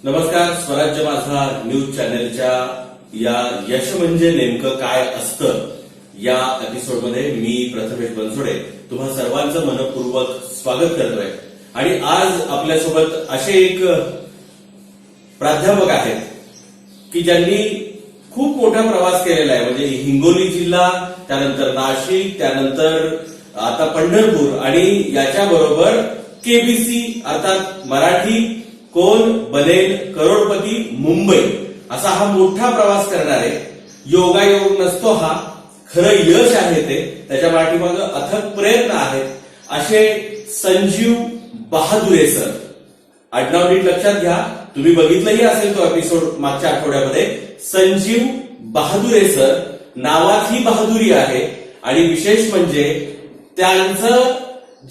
नमस्कार. स्वराज्य माझा न्यूज चॅनलच्या या यश म्हणजे नेमकं काय असतं या एपिसोडमध्ये मी प्रथमेश बनसोडे तुम्हा सर्वांचं मनपूर्वक स्वागत करतोय. आणि आज आपल्यासोबत असे एक प्राध्यापक आहेत की ज्यांनी खूप मोठा प्रवास केलेला आहे. म्हणजे हिंगोली जिल्हा, त्यानंतर नाशिक, त्यानंतर आता पंढरपूर आणि याच्याबरोबर केबीसी अर्थात मराठी कोण बनेल करोडपती मुंबई असा हा मोठा प्रवास करणारे. योगायोग नसतो हा, खरं यश आहे ते, त्याच्या पाठीमागे अथक प्रयत्न आहेत असे संजीव बहादुरे सर. आडनाव नीट लक्षात घ्या, तुम्ही बघितलंही असेल तो एपिसोड मागच्या आठवड्यामध्ये. संजीव बहादुरे सर, नावात ही बहादुरी आहे. आणि विशेष म्हणजे त्यांचं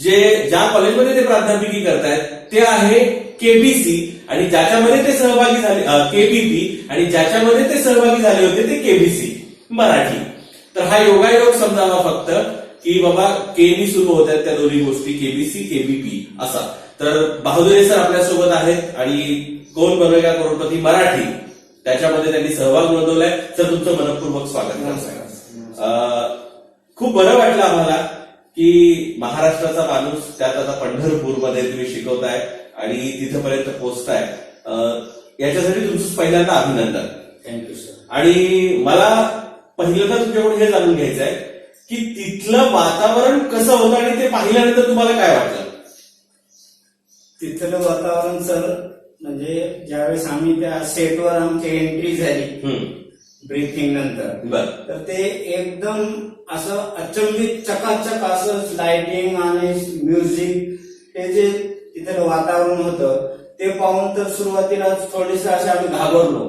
ज्या कॉलेजमध्ये ते प्राध्यापकी करतायत ते आहे केबीसी, आणि ज्याच्यामध्ये ते सहभागी झाले केबीपी, आणि ज्याच्यामध्ये ते सहभागी झाले होते ते केबीसी मराठी. तर हा योगायोग समजावा फक्त की बाबा केनी सुरू होत आहेत त्या दोन्ही गोष्टी, केबीसी केबीपी असा. तर बहादुरे सर आपल्यासोबत आहेत आणि कोण बनेगा करोडपती मराठी त्याच्यामध्ये त्यांनी सहभाग नोंदवलाय. सर तुमचं मनपूर्वक स्वागत. खूप बरं वाटलं आम्हाला की महाराष्ट्राचा माणूस, त्यात आता पंढरपूरमध्ये तुम्ही शिकवताय आणि तिथपर्यंत पोहोचताय. याच्यासाठी तुमचं पहिल्यांदा अभिनंदन. Thank you sir. आणि मला पहिल्यांदा तुमच्याकडून हे जाणून घ्यायचं आहे की तिथलं वातावरण कसं होतं आणि ते पाहिल्यानंतर तुम्हाला काय वाटलं? तिथलं वातावरण सर, म्हणजे ज्यावेळेस आम्ही त्या सेटवर आमची एंट्री झाली ब्रीथिंग नंतर, तर ते एकदम असं अचंबित चकाचक असं लाइटिंग आणि म्युझिक, हे जे तिथलं वातावरण होतं ते पाहून तर सुरुवातीला थोडेसे असे आम्ही घाबरलो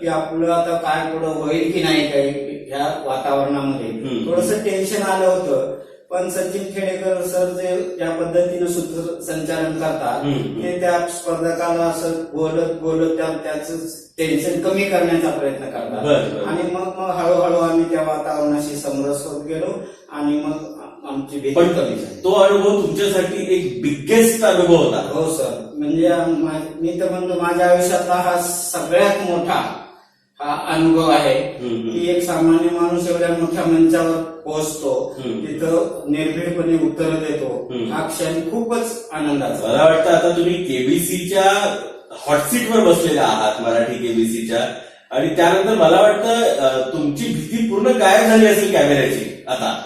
की आपलं आता काय पुढं होईल की नाही काही ह्या वातावरणामध्ये. थोडंसं टेन्शन आलं होतं. पण सचिन खेडेकर सर जे ज्या पद्धतीनं सूत्रसंचालन करतात ते त्या स्पर्धकाला असं बोलत बोलत त्याचं टेन्शन कमी करण्याचा प्रयत्न करतात. आणि मग हळूहळू आम्ही त्या वातावरणाशी समरस होत गेलो आणि मग आमची भीती कमी झाली. तो अनुभव तुमच्यासाठी एक बिगेस्ट अनुभव होता. हो सर. म्हणजे मी तर म्हणतो माझ्या आयुष्यातला हा सगळ्यात मोठा हा अनुभव आहे की एक सामान्य माणूस एवढ्या मोठ्या मंचावर पोहोचतो, तिथं निर्भीडपणे उत्तर देतो. हा क्षण खूपच आनंदाचा. मला वाटतं आता तुम्ही केबीसीच्या हॉटसीटवर बसलेले आहात, मराठी केबीसीच्या, आणि त्यानंतर मला वाटतं तुमची भीती पूर्ण गायब झाली असेल कॅमेऱ्याची आता.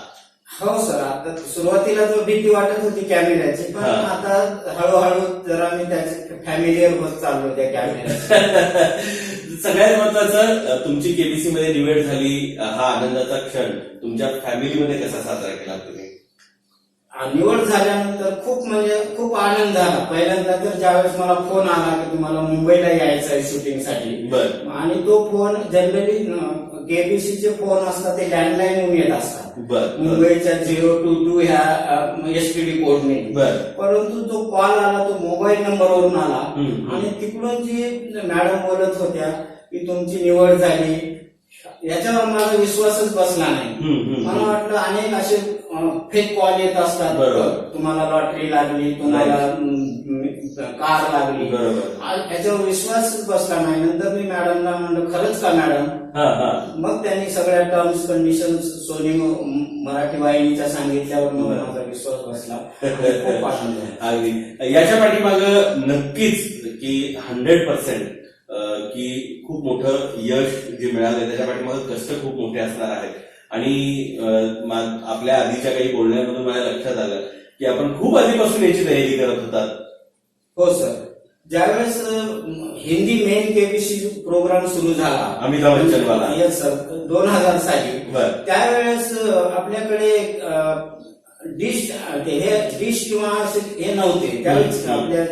हो सर. आता सुरुवातीला जो भीती वाटत होती कॅमेऱ्याची, पण आता हळूहळू जरा मी त्याची फॅमिलीवर होत चाललो त्या कॅमेऱ्याची. सगळ्यात महत्वाचं, तुमची केबीसी मध्ये निवड झाली, हा आनंदाचा क्षण तुमच्या फॅमिलीमध्ये कसा साजरा केला तुम्ही? निवड झाल्यानंतर खूप आनंद झाला. पहिल्यांदा तर ज्यावेळेस मला फोन आला की तुम्हाला मुंबईला यायचं आहे शूटिंगसाठी, आणि तो फोन जनरली केबीसीचे फोन असतात ते लँडलाईन येऊन येत असतात मुंबईच्या 022 ह्या एसटीडी कोडने. परंतु जो कॉल आला तो मोबाईल नंबरवरून आला आणि तिकडून जी मॅडम बोलत होत्या की तुमची निवड झाली, याच्यावर माझा विश्वासच बसला नाही. मला वाटलं अनेक असे फेक कॉल येत असतात, तुम्हाला लॉटरी लागली, तुम्हाला कार लागली, याच्यावर विश्वासच बसला नाही. नंतर मी मॅडमला म्हणलं खरंच का मॅडम? मग त्यांनी सगळ्या टर्म्स कंडिशन सोनी मराठी वाहिनीच्या सांगितल्यावर मग माझा विश्वास बसला. खूप आनंद आहे. याच्या पाठीमागं नक्कीच की 100% की खूप मोठं यश जे मिळालंय त्याच्या पाठीमागं कष्ट खूप मोठे असणार आहेत. आणि आपल्या आधीच्या काही बोलण्यामधून माझ्या लक्षात आलं की आपण खूप आधीपासून याची तयारी करत होतात. हो सर. ज्यावेळेस हिंदी मेन केबीसी प्रोग्राम सुरू झाला अमिताभ बच्चनवाला, येस सर, 2000 साली, त्यावेळेस आपल्याकडे डिश किंवा हे नव्हते. त्यावेळेस आपल्या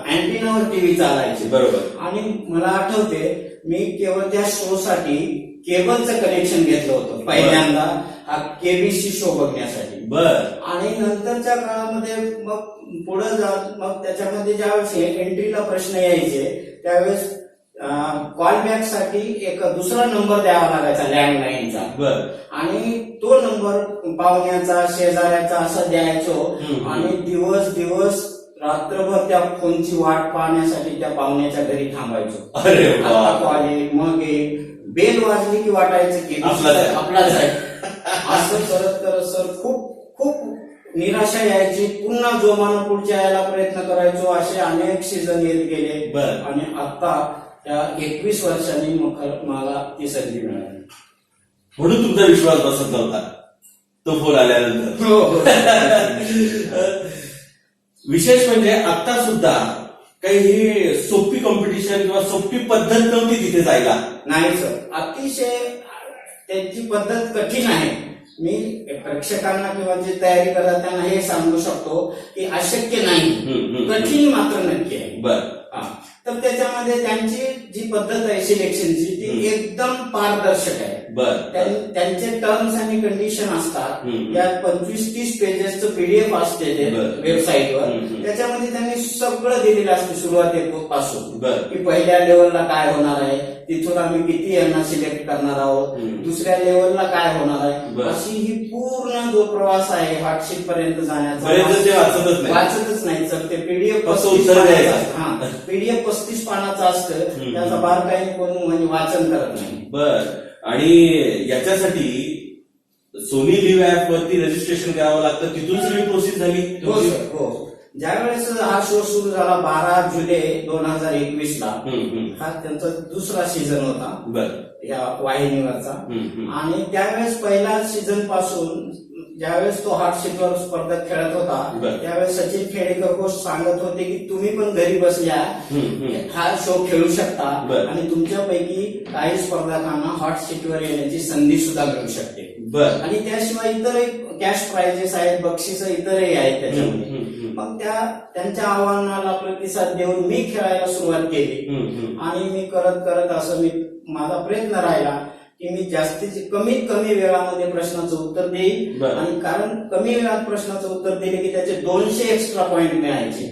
अँटिनावर टीव्ही चालायचे. बरोबर. आणि मला आठवते मी केवळ त्या शो साठी केबलचं कनेक्शन घेतलं होतं पहिल्यांदा, हा केबीसी शो बघण्यासाठी. आणि नंतरच्या काळामध्ये मग पुढे जात मग त्याच्यामध्ये ज्यावेळेस एंट्रीला प्रश्न यायचे त्यावेळेस कॉलबॅक साठी एक दुसरा नंबर द्यावा लागायचा लँडलाईनचा, आणि तो नंबर पाहुण्याचा शेजाऱ्याचा असं द्यायचो. आणि दिवस रात्रभर त्या फोनची वाट पाहण्यासाठी त्या पाहुण्याच्या घरी थांबायचो. अरे वा. आता कॉल येईल, मग येईल, बेल वाजली की वाटायचं की आपलाच आहे. आपलाच आहे. असं करत करत सर खूप खूप निराशा यायची. पुन्हा जोमानं पुढच्या यायला प्रयत्न करायचो. असे अनेक सीझन येत गेले बरं. आणि आता त्या 21 वर्षांनी मला ती संधी मिळाली. म्हणून तुमचा विश्वास बसत नव्हता तो फोन आल्यानंतर. हो, हो. विशेष म्हणजे आता सुद्धा काही ही सोपी कॉम्पिटिशन किंवा सोपी पद्धत नव्हती तिथे जायला. नाही सर, अतिशय त्यांची पद्धत कठीण आहे. मी प्रेक्षकांना किंवा जे तयारी करतात त्यांना हे सांगू शकतो की अशक्य नाही, कठीण मात्र नक्की आहे. बरं. तर त्याच्यामध्ये त्यांची जी पद्धत आहे सिलेक्शनची ती एकदम पारदर्शक आहे. बरं. त्यांचे टर्म्स आणि कंडिशन असतात. त्यात 25-30 पेजेसचं पीडीएफ असते वेबसाईटवर. त्याच्यामध्ये त्यांनी सगळं दिलेलं असतं सुरुवातीपासून की पहिल्या लेवलला काय होणार आहे, तिथून आम्ही किती यांना सिलेक्ट करणार आहोत, दुसऱ्या लेवलला काय होणार आहे, अशी ही पूर्ण जो प्रवास आहे हॉटशीट पर्यंत जाण्याचा वाचतच नाही सर. ते पीडीएफ 35 पानाचं असतं. त्याचा बारकाईने कोण म्हणजे वाचन करत नाही. बर. आणि याच्यासाठी सोनी लिव्ह ऍप वरती रजिस्ट्रेशन करावं लागतं, तिथून सगळी प्रोसेस झाली. हो सर, हो. ज्यावेळेस हा शो सुरू झाला 12 जुलै 2021 ला, हा त्यांचा दुसरा सीझन होता या वाहिनीवरचा. आणि त्यावेळेस पहिल्या सीझन पासून ज्यावेळेस तो हॉटशीटवर स्पर्धा खेळत होता त्यावेळेस सचिन खेडेकर होस्ट सांगत होते की तुम्ही पण घरी बसल्या हा शो खेळू शकता आणि तुमच्यापैकी काही स्पर्धकांना हॉटशीटवर येण्याची संधी सुद्धा मिळू शकते. आणि त्याशिवाय इतरही कॅश प्राइजेस आहेत, बक्षिस इतरही आहेत त्याच्यामध्ये. मग त्यांच्या आव्हानाला प्रतिसाद देऊन मी खेळायला सुरुवात केली. आणि मी करत करत असं माझा प्रयत्न राहिला की मी कमीत कमी वेळामध्ये प्रश्नाचं उत्तर देईल. आणि कारण कमी वेळात प्रश्नाचं उत्तर दिले की त्याचे 200 एक्स्ट्रा पॉइंट मिळायचे.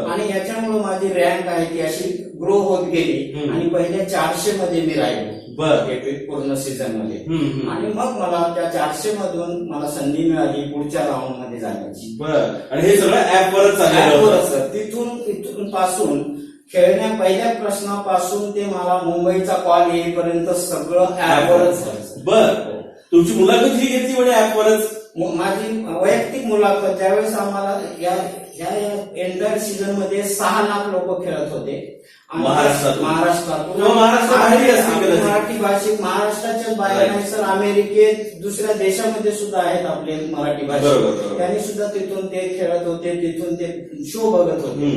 आणि याच्यामुळे माझी रँक आहे ती अशी ग्रो होत गेली आणि पहिल्या 400 मध्ये मी राहिलो पूर्ण सीझन मध्ये. आणि मग मला त्या 400 मधून मला संधी मिळाली पुढच्या राऊंड मध्ये जाण्याची. आणि हे सगळं ऍपवरच तिथून पासून खेळण्या पहिल्या प्रश्नापासून ते मला मुंबईचा कॉल येईपर्यंत सगळं ऍपवरच झालं. बर. तुमची मुलाखत ही घेतली म्हणजे ऍपवरच. माझी वैयक्तिक मुलाखत ज्यावेळेस आम्हाला या एंटायर सीझन मध्ये 6 लाख लोक खेळत होते महाराष्ट्रात मराठी भाषिक. महाराष्ट्राच्याच बाहेर नाही सर, अमेरिकेत दुसऱ्या देशामध्ये सुद्धा आहेत आपले मराठी भाषिक. त्यांनी सुद्धा तिथून ते खेळत होते, तिथून ते शो बघत होते.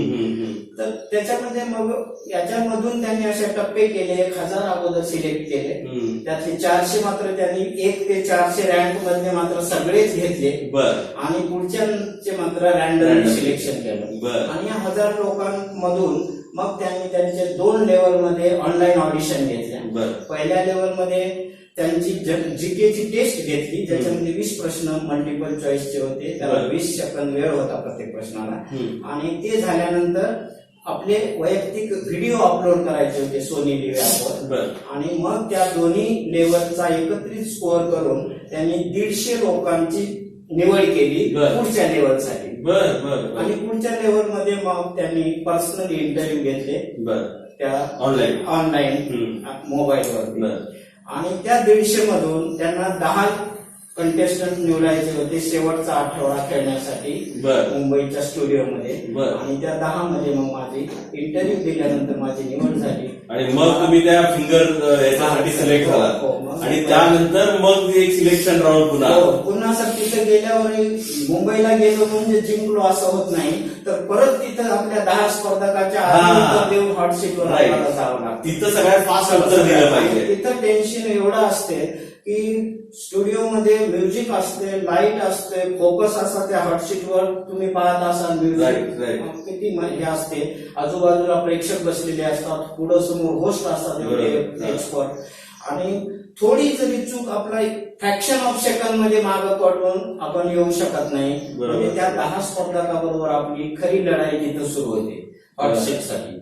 तर त्याच्यामध्ये मग याच्यामधून त्यांनी असे टप्पे केले. 1000 अगोदर सिलेक्ट केले. त्यातले 400 मात्र त्यांनी 1 ते 400 रँक मधले मात्र सगळेच घेतले. आणि पुढच्यांचे मात्र रँडम सिलेक्शन केलं. आणि या 1000 लोकांमधून मग त्यांनी त्यांचे 2 लेवलमध्ये ऑनलाईन ऑडिशन घेतल्या. पहिल्या लेवलमध्ये त्यांची जीकेची टेस्ट घेतली ज्याच्यामध्ये 20 प्रश्न मल्टिपल चॉईसचे होते. त्याला 20 सेकंद वेळ होता प्रत्येक प्रश्नाला. आणि ते झाल्यानंतर आपले वैयक्तिक व्हिडिओ अपलोड करायचे होते सोनी लिव्ह ऍपवर. आणि मग त्या दोन्ही लेवलचा एकत्रित स्कोअर करून त्यांनी 150 लोकांची निवड केली पुढच्या लेवलसाठी. आणि पुढच्या लेवलमध्ये मग त्यांनी पर्सनली इंटरव्ह्यू घेतले त्या ऑनलाईन मोबाईलवर. आणि त्या 150 मधून त्यांना 10 कंटेस्टंट निवडायचे होते शेवटचा आठवडा खेळण्यासाठी मुंबईच्या स्टुडिओमध्ये. आणि त्या 10 मध्ये मग माझी इंटरव्ह्यू दिल्यानंतर माझी निवड झाली. आणि मग तुम्ही त्या फिंगर याच्यासाठी सिलेक्ट झाला. आणि त्यानंतर मग एक सिलेक्शन राऊंड पुन्हा सर तिथे गेल्यावर मुंबईला गेलो म्हणजे जिंकलो असं होत नाही, तर परत तिथं आपल्या 10 स्पर्धकाच्या देऊन हॉटशीटवर जावं लागतं. तिथं सगळ्यात फास्ट उत्तर दिलं पाहिजे. तिथं टेन्शन एवढं असते की स्टुडिओमध्ये म्युझिक असते, लाईट असते, फोकस असतात त्या हॉटशीटवर तुम्ही पाहत असाल म्युझिक किती हे असते. आजूबाजूला प्रेक्षक बसलेले असतात, पुढं समोर होस्ट असतात एवढे एक्सपर्ट. आणि थोडी जरी चूक आपला फ्रॅक्शन ऑफ सेकंड मध्ये मागं पडून आपण येऊ शकत नाही. म्हणजे त्या 10 स्पर्धकाबरोबर आपली खरी लढाई तिथं सुरू होते हॉटशीटसाठी.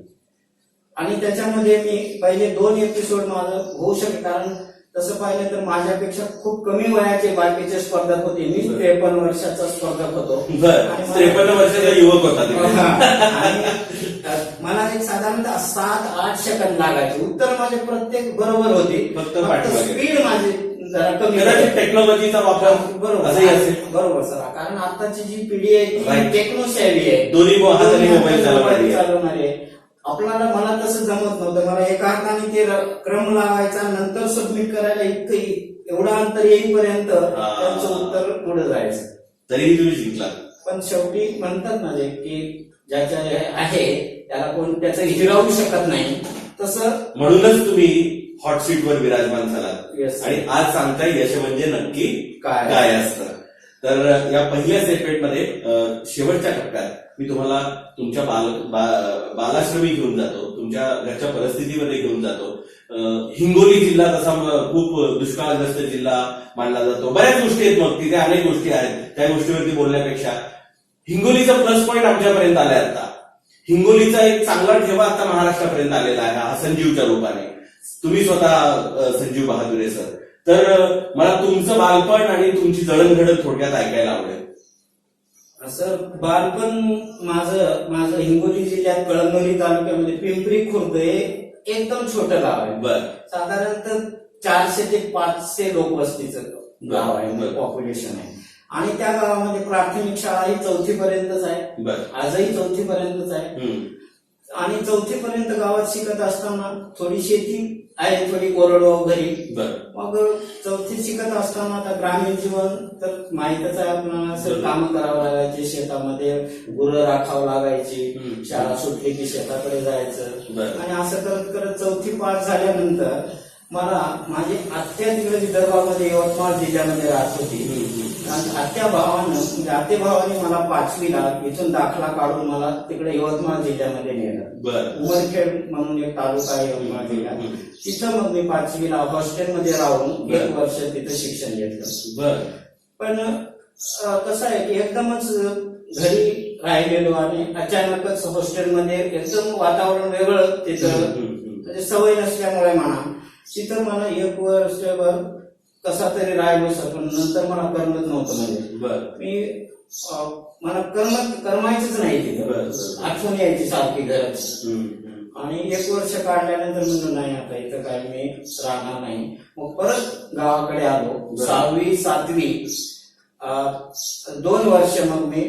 आणि त्याच्यामध्ये मी पहिले 2 एपिसोड माझं होऊ शकते कारण तसं पाहिलं तर माझ्यापेक्षा खूप कमी वयाचे बाकीचे स्पर्धक होते. मी 53 वर्षाचा स्पर्धक होतो. बरं, 53 वर्षाचा युवक होता तिकडे. आणि मला एक साधारणतः 7-8 सेकंद लागायचे. उत्तर माझे प्रत्येक बरोबर होते, फक्त पाठीमागे. स्पीड माझी जरा कमी. कदाचित टेक्नॉलॉजीचा वापर बरोबर असंही असेल. बरोबर सर, कारण आताची जी पिढी आहे ती टेक्नोशॅली आहे. दोन्ही हाताने मोबाईल चालवणारी आहे. आपल्याला मला तसं जमत नव्हतं. मला एका हाताने ते क्रम लावायचा, नंतर सबमिट करायला इतकं एवढं अंतर येईपर्यंत त्यांचं उत्तर पुढे जायचं. तरीही तुम्ही जिंकला. पण शेवटी म्हणतात ना जे की ज्याच्या आहे त्याला कोण त्याचं हिरावू शकत नाही, तसं म्हणूनच तुम्ही हॉट सीट वर विराजमान झालात. Yes. आणि आज सांगताय यश म्हणजे नक्की काय काय असतं. तर या पहिल्या सेगमेंटमध्ये शेवटच्या टप्प्यात मी तुम्हाला तुमच्या बालाश्रमी घेऊन जातो, तुमच्या घरच्या परिस्थितीमध्ये घेऊन जातो. हिंगोली जिल्हा तसा खूप दुष्काळग्रस्त जिल्हा मानला जातो. बऱ्याच गोष्टी आहेत, मग तिथे अनेक गोष्टी आहेत. त्या गोष्टीवरती बोलण्यापेक्षा हिंगोलीचा प्लस पॉईंट आमच्यापर्यंत आलाय. आता हिंगोलीचा एक चांगला ठेवा आता महाराष्ट्रापर्यंत आलेला आहे, हा संजीवच्या रूपाने. तुम्ही स्वतः संजीव बहादुरे सर. तर मला तुमचं बालपण आणि तुमची जडणघडण थोडक्यात ऐकायला आवडेल. सर, बालपण माझं हिंगोली जिल्ह्यात कळमनुरी तालुक्यामध्ये पिंपरी खुर्द हे एकदम छोटं गाव आहे. बरं. साधारणतः 400 ते 500 लोकवस्तीचं गाव आहे, बरं. पॉप्युलेशन आहे. आणि त्या गावामध्ये प्राथमिक शाळा ही 4थी पर्यंतच आहे. आजही 4थी पर्यंतच आहे. आणि 4थी पर्यंत गावात शिकत असताना थोडी शेती आहे, थोडी कोरडवाहू घरी. मग 4थी शिकत असताना आता ग्रामीण जीवन तर माहीतच आहे आपल्याला. असं कामं करावं लागायचे, शेतामध्ये गुरं राखावं लागायची. शाळा सुटली की शेताकडे जायचं. आणि असं करत करत 4थी पास झाल्यानंतर मला माझी आत्या तिकडे विदर्भामध्ये यवतमाळ जिल्ह्यामध्ये राहत होती. आत्या भावाने मला 5वीला इथून दाखला काढून मला तिकडे यवतमाळ जिल्ह्यामध्ये नेलं. उमरखेड म्हणून एक तालुका आहे यवतमाळ जिल्ह्यात. तिथं मग मी 5वीला हॉस्टेलमध्ये राहून 1 वर्ष तिथं शिक्षण घेतलं. पण कसं आहे की एकदमच घरी राहिलेलो आणि अचानकच हॉस्टेलमध्ये एकदम वातावरण वेगळं तिथं, म्हणजे सवय नसल्यामुळे म्हणा तिथं मला 1 वर्षभर कसा तरी राहिलो सर. पण नंतर मला करमत नव्हतं. म्हणजे मला करमायचंच नाही तिथं. आठवण यायची सारखी घराची. आणि 1 वर्ष काढल्यानंतर म्हणून नाही आता इथं काही मी राहणार नाही. मग परत गावाकडे आलो. 6वी 7वी 2 वर्ष मग मी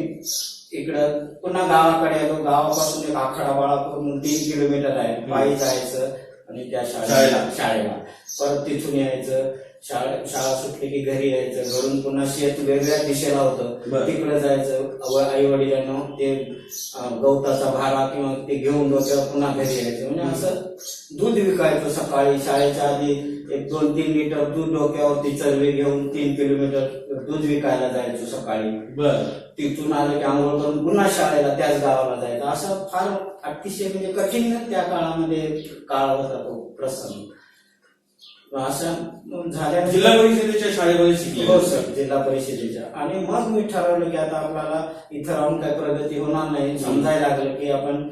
इकडं पुन्हा गावाकडे आलो. गावापासून एक आखाडा बाळापूर म्हणून 3 किलोमीटर आहे, पायी जायचं आणि त्या शाळेला परत तिथून यायचं. शाळा सुटली की घरी यायचं. घरून पुन्हा शेत वेगळ्या दिशेला होतं, तिकडे जायचं. आई वडिलांना ते गवताचा भारा किंवा ते घेऊन डोक्यावर पुन्हा घरी यायचं. म्हणजे असं दूध विकायचं सकाळी. शाळेच्या आधी 1-2-3 लिटर दूध डोक्यावरती चरवे घेऊन 3 किलोमीटर दूध विकायला जायचो सकाळी. तिथून आलं की आंघोळ करून पुन्हा शाळेला त्याच गावाला जायचं. असं फार अतिशय म्हणजे कठीण त्या काळामध्ये काळ होता तो प्रसंग. असं झाल्या जिल्हा परिषदेच्या शाळेमध्ये शिकले. हो सर, जिल्हा परिषदेच्या. आणि मग मी ठरवलं की आता आपल्याला इथं राहून काही प्रगती होणार नाही. समजायला लागलं की आपण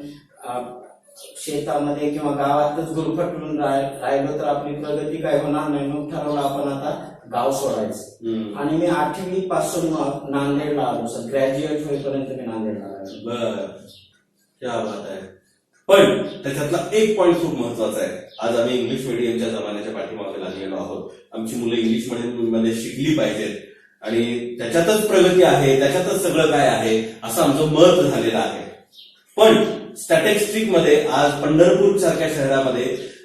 शेतामध्ये किंवा गावातच गुरफटून राहिलो तर आपली प्रगती काय होणार नाही. मग ठरवलं आपण आता गाव सोडायचं. आणि मी 8वी पासून नांदेडला आलो सर. ग्रॅज्युएट होईपर्यंत मी नांदेडला आलो. क्या बात आहे. पण त्याच्यातला एक पॉईंट खूप महत्वाचा आहे. आज आम्ही इंग्लिश मिडियमच्या जमान्याच्या पाठीमागे लागलेलो आहोत. आमची मुलं इंग्लिश मध्ये शिकली पाहिजेत आणि त्याच्यातच प्रगती आहे, त्याच्यातच सगळं काय आहे असं आमचं मत झालेलं आहे. पण स्टॅटिस्टिक मध्ये आज पंढरपूर सारख्या शहरामध्ये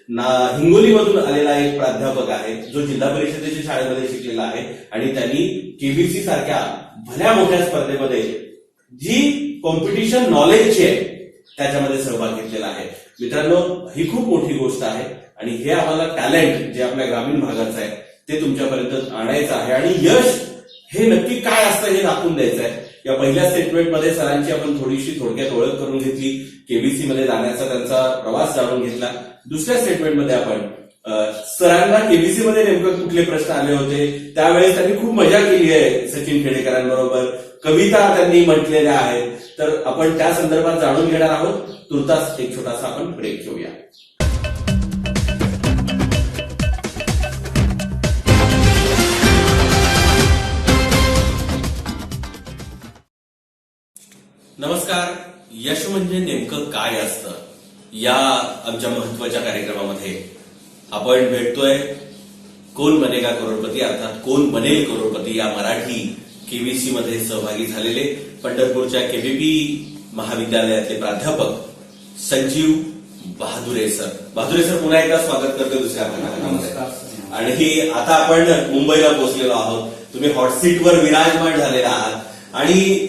हिंगोलीमधून आलेला एक प्राध्यापक आहे जो जिल्हा परिषदेच्या शाळेमध्ये शिकलेला आहे आणि त्यांनी केबीसी सारख्या भल्या मोठ्या स्पर्धेमध्ये जी कॉम्पिटिशन नॉलेजची आहे त्याच्यामध्ये सहभाग घेतलेला आहे. मित्रांनो, ही खूप मोठी गोष्ट आहे आणि हे आम्हाला टॅलेंट जे आपल्या ग्रामीण भागाचं आहे ते तुमच्यापर्यंत आणायचं आहे आणि यश हे नक्की काय असतं हे दाखवून द्यायचं आहे. या पहिल्या स्टेटमेंटमध्ये सरांची आपण थोडीशी थोडक्यात ओळख करून घेतली. केबीसी मध्ये जाण्याचा त्यांचा प्रवास जाणून घेतला. दुसऱ्या स्टेटमेंटमध्ये आपण सरांना केबीसी मध्ये नेमकं कुठले प्रश्न आले होते, त्यावेळेस त्यांनी खूप मजा केली आहे सचिन खेडेकरांबरोबर. कविता त्यांनी म्हटलेल्या आहेत. तर आपण त्या संदर्भात जाणून घेणार आहोत. तुर्तास एक छोटासा आपण ब्रेक घेऊया. नमस्कार. यश म्हणजे नेमकं काय असतं या आमच्या महत्वाच्या कार्यक्रमामध्ये आपण भेटतोय कोण बनेगा करोडपती अर्थात कोण बनेल करोडपती या मराठी केबीसी मध्ये सहभागी झालेले पंढरपूरच्या केबीपी महाविद्यालयातले प्राध्यापक संजीव बहादुरे सर. बहादुरे सर पुन्हा एकदा स्वागत करतो दुसऱ्या भागामध्ये. आणि आता आपण मुंबईला पोहोचलेलो आहोत. तुम्ही हॉट सीटवर विराजमान झालेला आहात आणि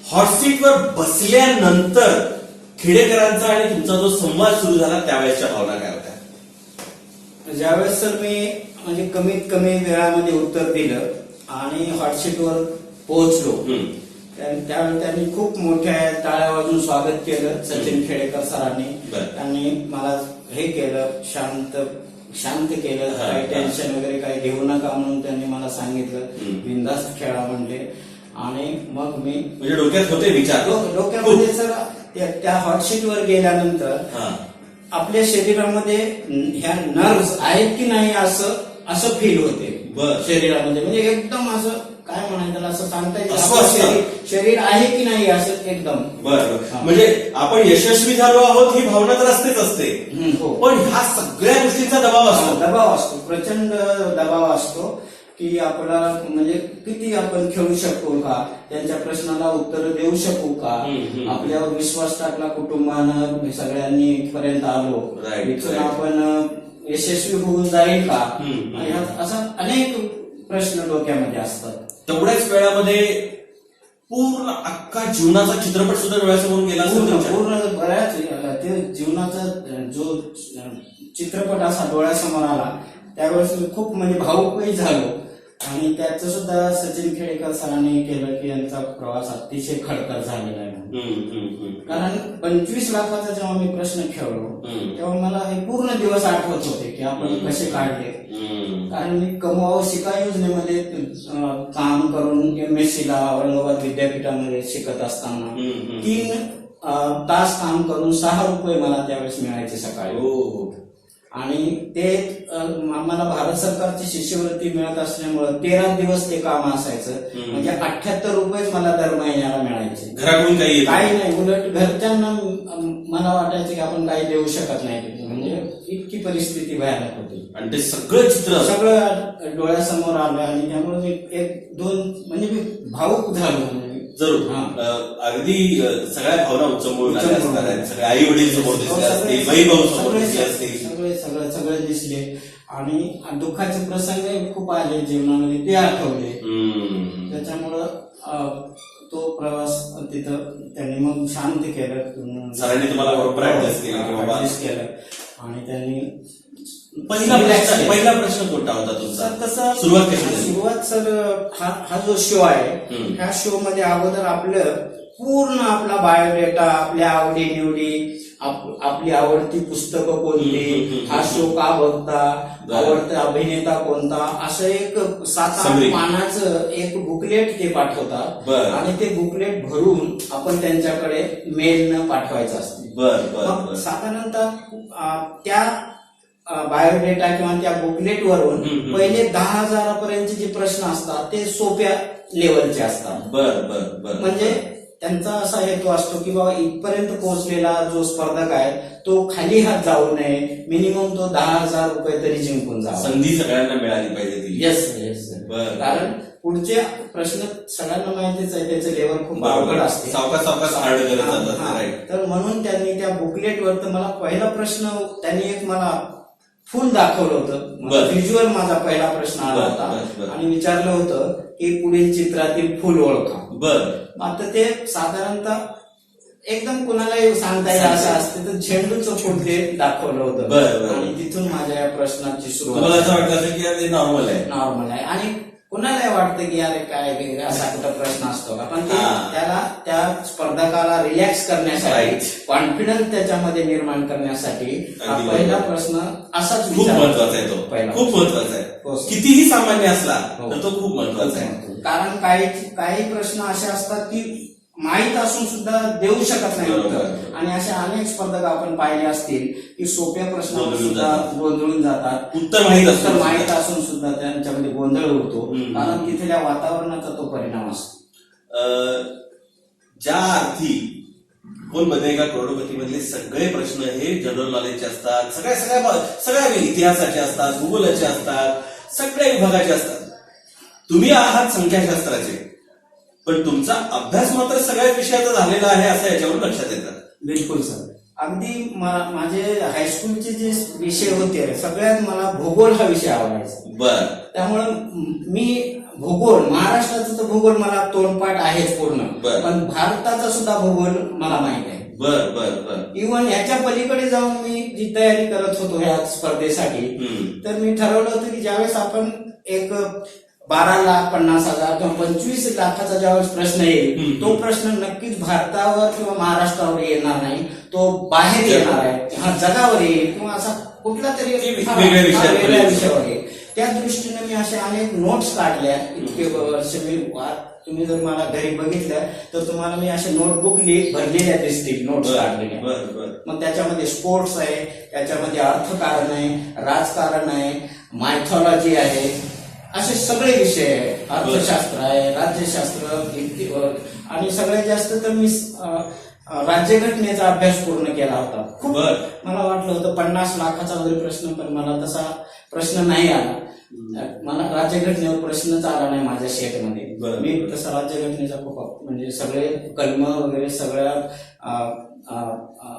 हॉट सीटवर बसल्यानंतर खेडेकरांचा आणि तुमचा जो संवाद सुरू झाला त्यावेळेसच्या भावना काय होत्या? ज्यावेळेस सर मी म्हणजे कमीत कमी वेळामध्ये उत्तर दिलं आणि हॉट सीटवर पोहोचलो त्यावेळी त्यांनी खूप मोठ्या टाळ्या वाजून स्वागत केलं. सचिन खेडेकर सरांनी त्यांनी मला हे केलं, शांत केलं. काही टेन्शन वगैरे काही घेऊ नका म्हणून त्यांनी मला सांगितलं, बिनधास्त खेळा म्हणले. आणि मग मी म्हणजे डोक्यात होते विचार डोक्यामध्ये सर त्या हॉट सीटवर गेल्यानंतर आपल्या शरीरामध्ये ह्या नर्व्स आहेत की नाही असं फील होते शरीरामध्ये. म्हणजे एकदम असं काय म्हणायचं त्याला असं सांगता येईल शरीर आहे की नाही असं एकदम. बरं म्हणजे आपण यशस्वी झालो आहोत ही भावना तर असते पण ह्या सगळ्या गोष्टींचा दबाव असतो प्रचंड दबाव असतो की आपल्याला म्हणजे किती आपण खेळू शकू का, त्यांच्या प्रश्नाला उत्तर देऊ शकू का, आपल्यावर विश्वास टाकला कुटुंबानं सगळ्यांनी इथपर्यंत आलो, इथून आपण यशस्वी होऊन जाईल का, असा अनेक प्रश्न डोक्यामध्ये असतात. तेवढ्याच वेळामध्ये पूर्ण अख्खा जीवनाचा चित्रपट सुद्धा डोळ्यासमोर गेला. पूर्ण बऱ्याच ते जीवनाचा जो चित्रपट असा डोळ्यासमोर आला त्यावेळेस मी खूप म्हणजे भावुकही झालो. आणि त्याचं सुद्धा सचिन खेडेकर सरांनी केलं की यांचा प्रवास अतिशय खडतर झालेला आहे. कारण 25 लाखाचा जेव्हा मी प्रश्न खेळलो तेव्हा मला हे पूर्ण दिवस आठवत होते की आपण कसे काढले. कारण मी कमवावं शिका योजनेमध्ये काम करून MSc ला औरंगाबाद विद्यापीठामध्ये शिकत असताना 3 तास काम करून 6 रुपये मला त्यावेळेस मिळायचे सकाळी. आणि ते आम्हाला भारत सरकारची शिष्यवृत्ती मिळत असल्यामुळे 13 दिवस ते काम असायचं. म्हणजे 78 रुपयेच मला दर महिन्याला मिळायचे. घराकडून काही नाही, उलट घरच्यांना मला वाटायचं की आपण काही देऊ शकत नाही. म्हणजे इतकी परिस्थिती भयानक होती आणि ते सगळं डोळ्यासमोर आलं आणि त्यामुळे मी 1-2 म्हणजे मी भावुक झालो. जरूर अगदी सगळ्या भावना उचंबळून आल्या असतात. सगळे आई वडील समोर दिसले असतील, बहीण भाऊ समोर दिसले असतील, सगळे दिसले. आणि दुःखाचे प्रसंग खूप आले जीवनामध्ये ते आठवले. त्याच्यामुळं तो प्रवास तिथं त्यांनी मग शांत केलं. सरांनी तुम्हाला बरोबर ऍडजस्ट केलं आणि त्यांनी पहिला प्रश्न कोणता होता तुमचा? तसं सुरुवात सर हा जो शो आहे ह्या शो मध्ये अगोदर आपलं पूर्ण आपला बायोडेटा, आपल्या आवडी निवडी, आपली आवडती पुस्तकं कोणती, हा शो का बघता, आवडता अभिनेता कोणता, असं एक 7-8 पानाचं एक बुकलेट ते पाठवतात. आणि ते बुकलेट भरून आपण त्यांच्याकडे मेलनं पाठवायचं असते. साधारणतः त्या बायोडेटा किंवा त्या बुकलेट वरून पहिले 10,000 पर्यंतचे जे प्रश्न असतात ते सोप्या लेवलचे असतात. म्हणजे त्यांचा असा हेतू असतो की बाबा इथपर्यंत पोहोचलेला जो स्पर्धक आहे तो खाली हात जाऊ नये, मिनिमम तो 10,000 रुपये तरी जिंकून जावा. संधी सगळ्यांना मिळाली पाहिजे. येस. कारण पुढचे प्रश्न सगळ्यांना माहितीच आहे त्याचं लेवल खूप अवघड असते, सावकाश हार्ड करत जातात. तर म्हणून त्यांनी त्या बुकलेटवर मला पहिला प्रश्न त्यांनी एक मला फुल दाखवलं होतं. व्हिज्युअल माझा पहिला प्रश्न आला होता आणि विचारलं होतं की पुढील चित्रातील फुल ओळखा. आता ते साधारणतः एकदम कुणालाही सांगता येईल असं असते तर झेंडूचं फुल ते दाखवलं होतं. आणि तिथून माझ्या या प्रश्नाची सुरुवात. असं वाटतं की नॉर्मल आहे आणि कुणालाही वाटतं की अरे काय असा कुठं प्रश्न असतो का, पण त्याला त्या स्पर्धकाला रिलॅक्स करण्यासाठी, कॉन्फिडन्स त्याच्यामध्ये निर्माण करण्यासाठी हा पहिला प्रश्न असाच खूप महत्वाचा आहे. तो खूप महत्वाचा आहे. कितीही सामान्य असला तर तो खूप महत्वाचा आहे. कारण काही प्रश्न असे असतात की माहीत असून सुद्धा देऊ शकत नाही उत्तर. आणि अशा अनेक स्पर्धक आपण पाहिले असतील की सोप्या प्रश्नावर सुद्धा गोंधळून जातात. उत्तर माहीत असून सुद्धा त्यांच्यामध्ये गोंधळ होतो. कारण तिथल्या वातावरणाचा तो परिणाम असतो. ज्या अर्थी कोण बनेगा करोडपती मधले सगळे प्रश्न हे जनरल नॉलेजचे असतात, सगळ्या इतिहासाचे असतात, भूगोलाचे असतात, सगळ्या विभागाचे असतात. तुम्ही आहात संख्याशास्त्राचे, पण तुमचा अभ्यास मात्र सगळ्याच विषयाचा झालेला आहे असं याच्यावरून लक्षात येतं. बिलकुल सर. अगदी माझे हायस्कूलचे जे विषय होते सगळ्यात मला भूगोल हा विषय आवडायचा. बर. त्यामुळं मी भूगोल, महाराष्ट्राचा तर भूगोल मला तोंडपाठ आहेच पूर्ण, पण भारताचा सुद्धा भूगोल मला माहित आहे. बर बर बर. इव्हन याच्या पलीकडे जाऊन मी जी तयारी करत होतो या स्पर्धेसाठी, तर मी ठरवलं होतं की ज्यावेळेस आपण एक 12,50,000 किंवा 25 लाखाचा ज्यावेळेस प्रश्न येईल, तो प्रश्न नक्कीच भारतावर किंवा महाराष्ट्रावर येणार नाही, तो बाहेर येणार आहे, हा जगावर येईल किंवा असा कुठला तरी वेगळ्या विषयावर येईल. त्या दृष्टीने मी अशा अनेक नोट्स काढल्या. इतके वर्ष मी तुम्ही जर मला घरी बघितलं तर तुम्हाला मी अशा नोटबुक भरलेल्या दिसतील, नोट्स काढलेल्या. मग त्याच्यामध्ये स्पोर्ट्स आहे, त्याच्यामध्ये अर्थकारण आहे, राजकारण आहे, मायथॉलॉजी आहे, असे सगळे विषय आहे. अर्थशास्त्र आहे, राज्यशास्त्र, आणि सगळ्यात जास्त तर मी राज्यघटनेचा अभ्यास पूर्ण केला होता. खूप मला वाटलं होतं 50 लाखाचा वगैरे प्रश्न, पण मला तसा प्रश्न नाही आला. मला राज्यघटनेवर प्रश्नच आला नाही माझ्या शेटमध्ये. मी तसा राज्यघटनेचा खूप म्हणजे सगळे कलम वगैरे सगळ्या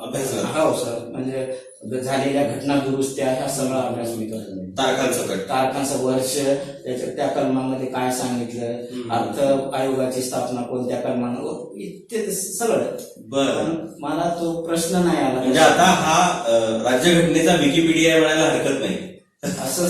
अभ्यास. हो सर, म्हणजे झालेल्या घटना दुरुस्त्या ह्या सगळा अभ्यास मी करतो. तारखांचं वर्ष, त्या कलमामध्ये काय सांगितलं, अर्थ आयोगाची स्थापना कोणत्या कलमानं, इत्यादी सगळं. पण मला तो प्रश्न नाही आला. म्हणजे आता हा राज्यघटनेचा विकिपीडिया म्हणायला हरकत नाही असं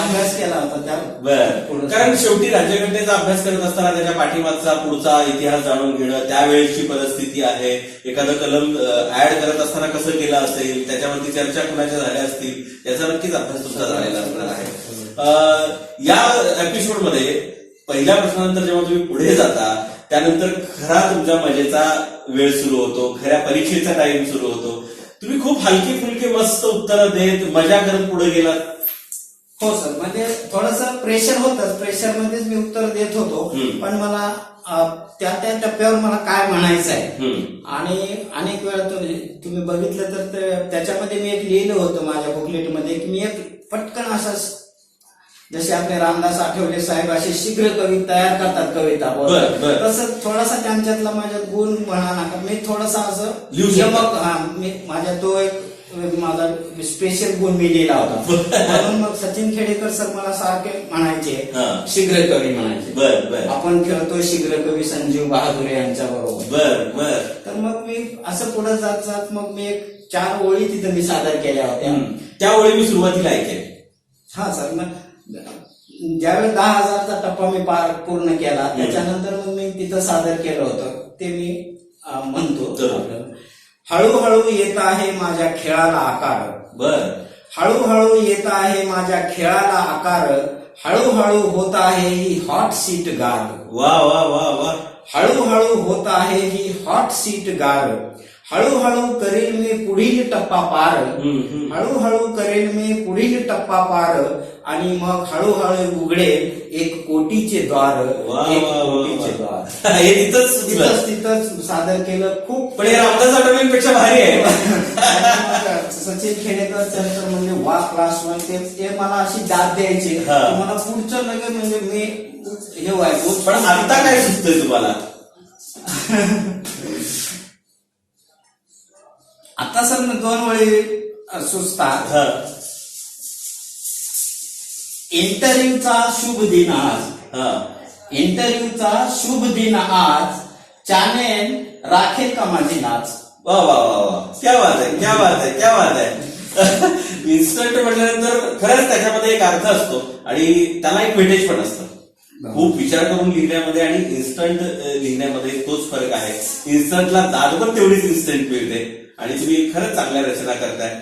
अभ्यास केला होता त्या. बरं. कारण शेवटी राज्यघटनेचा अभ्यास करत असताना त्याच्या पाठीमागचा पुढचा इतिहास जाणून घेणं, त्यावेळेची परिस्थिती आहे, एखादं कलम ऍड करत असताना कसं केलं असेल, त्याच्यावरती चर्चा कुणाच्या झाल्या असतील, याचा नक्कीच अभ्यास तुमचा झालेला असणार आहे. या एपिसोडमध्ये पहिल्या प्रश्नानंतर जेव्हा तुम्ही पुढे जाता त्यानंतर खरा तुमच्या मजेचा वेळ सुरू होतो, खऱ्या परीक्षेचा टाइम सुरू होतो. तुम्ही खूप हलकी फुलकी मस्त उत्तरं देत मजा करत पुढे गेलात. हो सर, म्हणजे थोडंसं प्रेशर होतं, प्रेशर मध्येच मी उत्तर देत होतो, पण मला त्या टप्प्यावर मला काय म्हणायचं आहे. आणि अनेक वेळा तुम्ही बघितलं तर त्याच्यामध्ये मी एक लिहिलं होतं माझ्या बुकलेटमध्ये की मी एक पटकन असा, जसे आपले रामदास आठवले साहेब असे शीघ्र कवी तयार करतात कविता, तसं थोडासा त्यांच्यातला माझ्यात गुण म्हणा नका, मी थोडासा असं मी माझ्या तो एक माझा स्पेशल गुण मी लिहिला होता. म्हणून मग सचिन खेडेकर सर मला सारखे म्हणायचे शीघ्र कवी म्हणायचे. आपण खेळतो शीघ्र कवी संजीव बहादुर यांच्या बरोबर. तर मग मी असं पुढे जात जात मग मी एक 4 ओळी तिथं मी सादर केल्या होत्या. त्या ओळी मी सुरुवातीला ऐकल्या. हा सर, मग ज्यावेळेस 10,000चा टप्पा मी पूर्ण केला त्याच्यानंतर मग मी तिथं सादर केलं होतं, ते मी म्हणतो. हळूहळू येत आहे माझ्या खेळाला आकार, हळूहळू येत आहे माझ्या खेळाला आकार, हळूहळू होत आहे ही हॉट सीट गार. वा वा वा वा. हळूहळू होत आहे ही हॉट सीट गार, हळूहळू करेल मी पुढील टप्पा पार, हळूहळू करेल मी पुढील टप्पा पार, आणि मग हळूहळू उघडेल 1 कोटीचे द्वार. 1 कोटीचे द्वार हे तिथंच सादर केलं. खूप पण हे रामदास आठवलेंपेक्षा भारी आहे. सचिन खेडेकर सर म्हणजे वा क्लास 1 ते मला अशी दाद द्यायची, मला पुढचं लगेच म्हणजे मी हे व्हायचं. पण आता काय सुचतंय तुम्हाला? आता सर 2 वेळी सुचतात. इंटरव्ह्यूचा शुभ दिन आज, इंटरव्ह्यूचा शुभ दिन आज, चॅनेल राखेल का माझी नाच. वा वा वा वा, क्या बात आहे, क्या बात आहे, क्या बात आहे. इन्स्टंट म्हटल्यानंतर खरंच त्याच्यामध्ये एक अर्थ असतो आणि त्याला एक वेटेज पण असतं. खूप विचार करून लिहिण्यामध्ये आणि इन्स्टंट लिहिण्यामध्ये तोच फरक आहे. इन्स्टंटला दाद पण तेवढीच इन्स्टंट मिळते आणि तुम्ही खरंच चांगल्या रचना करताय.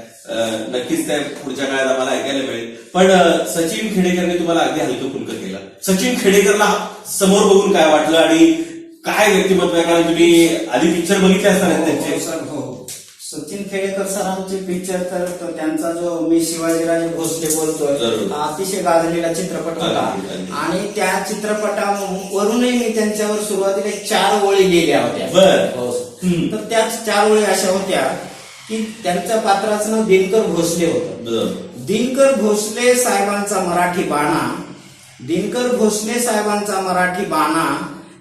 नक्कीच त्या पुढच्या काळात आम्हाला ऐकायला मिळेल. पण सचिन खेडेकरने तुम्हाला अगदी हलकं फुलकं केलं. सचिन खेडेकरला समोर बघून काय वाटलं आणि काय व्यक्तिमत्व आहे? कारण तुम्ही आधी पिक्चर बघितले असणार त्यांचे. हो, सचिन खेडेकर सरांचे पिक्चर तर तो त्यांचा जो मी शिवाजीराजे भोसले बोलतोय जरूर. हा अतिशय गाजलेला चित्रपट होता अगदी, अगदी. आणि त्या चित्रपटावरूनही मी त्यांच्यावर सुरुवातीला 4 ओळी लिहिल्या होत्या. बर. हो. तर त्या 4 ओळी अशा होत्या की त्यांच्या पात्राचं नाव दिनकर भोसले होतं. दिनकर भोसले साहेबांचा मराठी बाणा, दिनकर भोसले साहेबांचा मराठी बाणा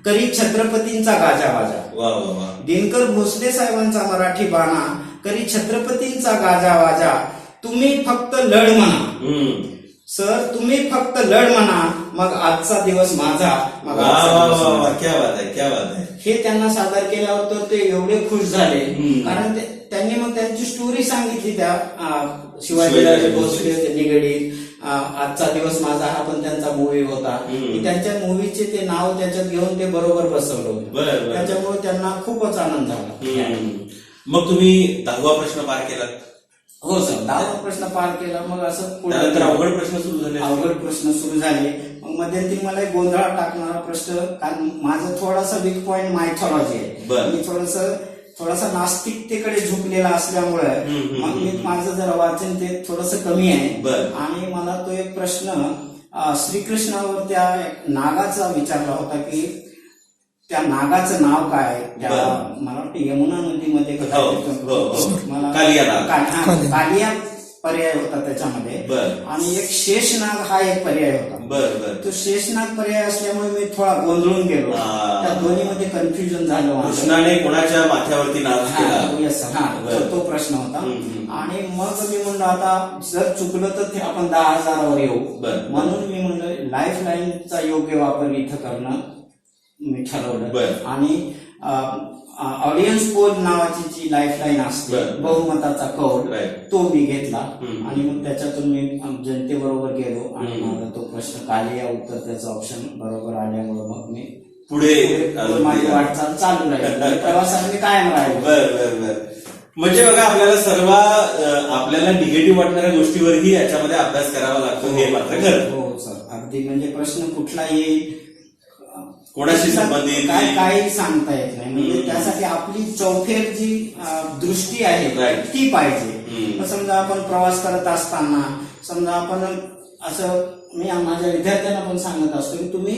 करी छत्रपतींचा गाजावाजा. वा वा वा. दिनकर भोसले साहेबांचा मराठी बाणा करी छत्रपतींचा गाजावाजा. तुम्ही फक्त लढ म्हणा सर, तुम्ही फक्त लढ म्हणा, मग आजचा दिवस माझा, मग वा आजचा वा दिवस वा वा. माझा. क्या बात आहे, क्या बात आहे. हे त्यांना सादर केल्यावर तर ते एवढे खुश झाले कारण त्यांनी मग त्यांची स्टोरी सांगितली त्या शिवाजीराजे भोसले निगडीत. आजचा दिवस माझा हा पण त्यांचा मूवी होता. त्यांच्या मूवीचे ते नाव त्याच्यात घेऊन ते बरोबर बसवलं होतं. बरं. त्याच्यामुळे त्यांना खूपच आनंद झाला. मग तुम्ही 10वा प्रश्न पार केलात. हो सर, 10वा प्रश्न पार केला. मग असं त्यानंतर पुढे अवघड प्रश्न सुरू झाले. अवघड प्रश्न सुरू झाले. मग मध्यंतरी मला एक गोंधळात टाकणारा प्रश्न, कारण माझं थोडासा वीक पॉइंट मायथॉलॉजी आहे. बरं. मी थोडासा नास्तिकतेकडे झुकलेला असल्यामुळे मग मी माझं जरा वाचन ते थोडंसं कमी आहे. बरं. आणि मला तो एक प्रश्न श्रीकृष्णावर त्या नागाचा विचारला होता की त्या नागाचं नाव काय. त्या बरं. मला वाटतं यमुना नदीमध्ये हो, हो, हो. मला कालिया नाग. कालिया पर्याय होता त्याच्यामध्ये. बरं. आणि एक शेषनाग हा एक पर्याय होता. बरं बरं. तो शेषनाग पर्याय असल्यामुळे मी थोडा गोंधळून गेलो. त्या दोन्हीमध्ये कन्फ्युजन झालं माझं. कृष्णाने कोणाच्या माथ्यावरती नाच केला. Yes, sir. हा, बरं. तो प्रश्न होता. आणि मग मी म्हणलं आता जर चुकलं तर ते आपण 10,000वर येऊ. बरं. म्हणून मी म्हणलं लाईफ लाईनचा योग्य वापर इथं करणं मी ठरवलं. बरं. आणि ऑडियन्स पोल नावाची जी लाईफ लाईन असते, बरं. बहुमताचा कौल, Right. तो मी घेतला. आणि मग त्याच्यातून मी जनतेबरोबर गेलो आणि माझा तो प्रश्न कालिया उत्तर त्याचं ऑप्शन बरोबर आल्यामुळे मग मी पुढे माझी वाटचाल चालू राहील. प्रवासात मी कायम राहील. बर बर बर. म्हणजे बघा आपल्याला सर्व आपल्याला निगेटिव्ह वाटणाऱ्या गोष्टीवरही याच्यामध्ये अभ्यास करावा लागतो हे मात्र खरं. हो सर, अगदी म्हणजे प्रश्न कुठला येईल, कोणाशी संबंधित काही सांगता येत नाही. म्हणजे त्यासाठी आपली चौफेर जी दृष्टी आहे Right. ती पाहिजे. मग समजा आपण प्रवास करत असताना समजा आपण असं, मी माझ्या विद्यार्थ्यांना पण सांगत असतो की तुम्ही